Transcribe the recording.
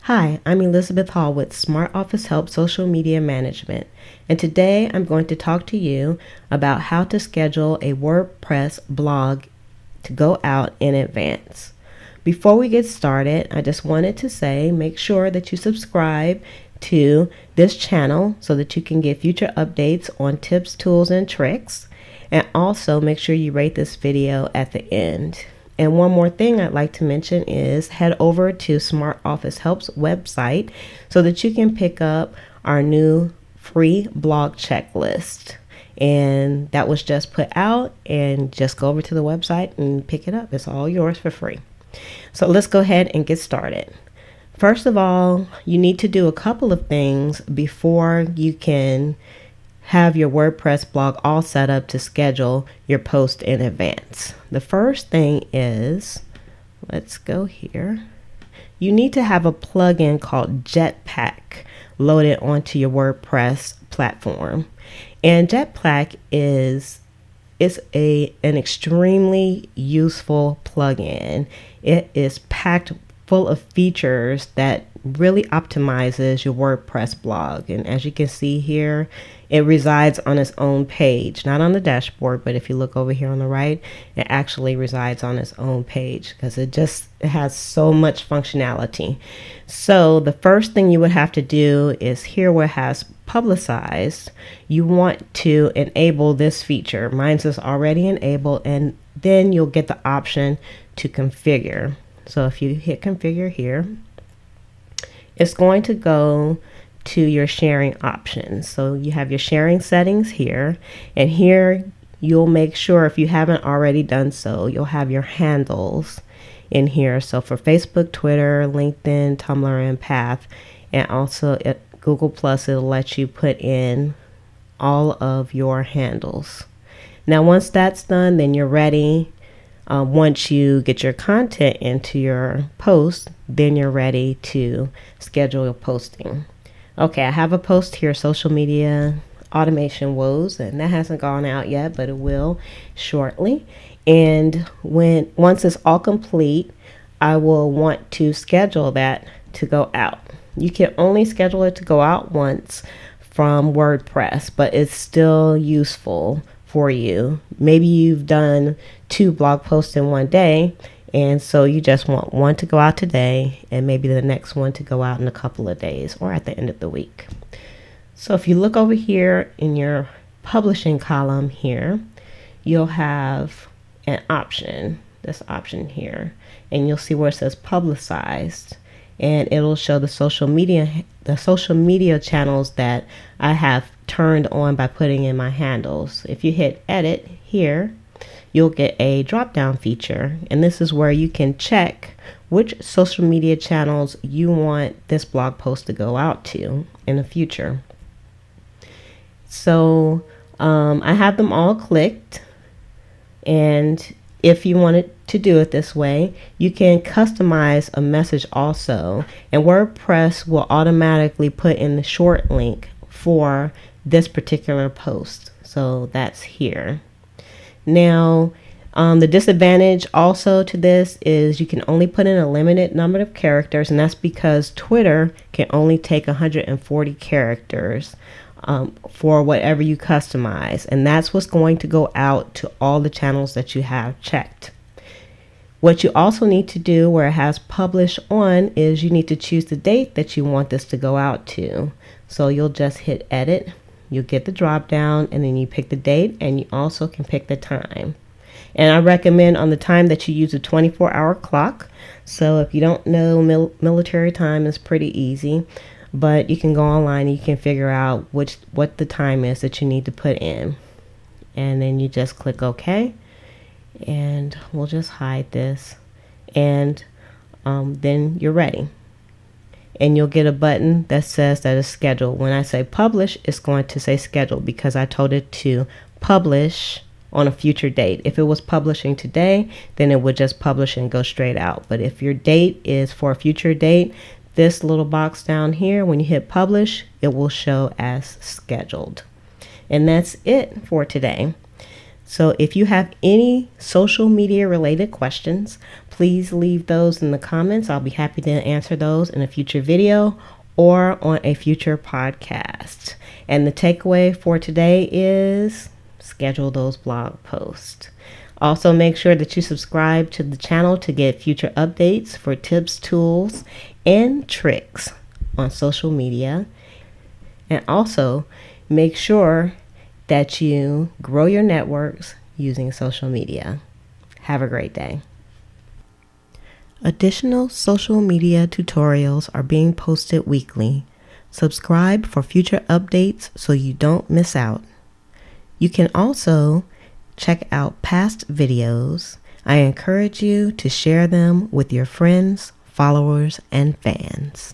Hi, I'm Elizabeth Hall with Smart Office Help Social Media Management, and today I'm going to talk to you about how to schedule a WordPress blog to go out in advance. Before we get started, I just wanted to say make sure that you subscribe to this channel so that you can get future updates on tips, tools, and tricks, and also make sure you rate this video at the end. And one more thing I'd like to mention is head over to Smart Office Help's website so that you can pick up our new free blog checklist. And that was just put out, and just go over to the website and pick it up. It's all yours for free. So let's go ahead and get started. First of all, you need to do a couple of things before you can have your WordPress blog all set up to schedule your post in advance. The first thing is, let's go here. You need to have a plugin called Jetpack loaded onto your WordPress platform. And Jetpack is an extremely useful plugin. It is packed full of features that really optimizes your WordPress blog. And as you can see here, it resides on its own page, not on the dashboard, but if you look over here on the right, it actually resides on its own page because it has so much functionality. So the first thing you would have to do is here where it has publicized, you want to enable this feature. Mine's is already enabled, and then you'll get the option to configure. So if you hit configure here, it's going to go to your sharing options. So you have your sharing settings here, and here you'll make sure, if you haven't already done so, you'll have your handles in here. So for Facebook, Twitter, LinkedIn, Tumblr, and Path, and also at Google Plus, it'll let you put in all of your handles. Now once that's done, then you're ready. Once you get your content into your post, then you're ready to schedule your posting. Okay, I have a post here, social media automation woes, and that hasn't gone out yet, but it will shortly. And once it's all complete, I will want to schedule that to go out. You can only schedule it to go out once from WordPress, but it's still useful for you. Maybe you've done 2 blog posts in one day, and so you just want one to go out today and maybe the next one to go out in a couple of days or at the end of the week. So if you look over here in your publishing column here, you'll have an option, this option here, and you'll see where it says publicized, and it'll show the social media channels that I have turned on by putting in my handles. If you hit edit here, you'll get a drop down feature, and this is where you can check which social media channels you want this blog post to go out to in the future. So I have them all clicked, and if you wanted to do it this way, you can customize a message also, and WordPress will automatically put in the short link for this particular post. So that's here. Now, the disadvantage also to this is you can only put in a limited number of characters, and that's because Twitter can only take 140 characters for whatever you customize, and that's what's going to go out to all the channels that you have checked. What you also need to do where it has publish on is you need to choose the date that you want this to go out to. So you'll just hit edit, you'll get the drop down, and then you pick the date, and you also can pick the time. And I recommend on the time that you use a 24-hour clock. So if you don't know military time, is pretty easy, but you can go online and you can figure out what the time is that you need to put in, and then you just click OK. And we'll just hide this, and then you're ready, and you'll get a button that says that it's scheduled. When I say publish, it's going to say scheduled because I told it to publish on a future date. If it was publishing today, then it would just publish and go straight out. But if your date is for a future date, this little box down here, when you hit publish, it will show as scheduled. And that's it for today. So if you have any social media related questions, please leave those in the comments. I'll be happy to answer those in a future video or on a future podcast. And the takeaway for today is schedule those blog posts. Also, make sure that you subscribe to the channel to get future updates for tips, tools, and tricks on social media. And also, make sure that you grow your networks using social media. Have a great day. Additional social media tutorials are being posted weekly. Subscribe for future updates so you don't miss out. You can also check out past videos. I encourage you to share them with your friends, followers, and fans.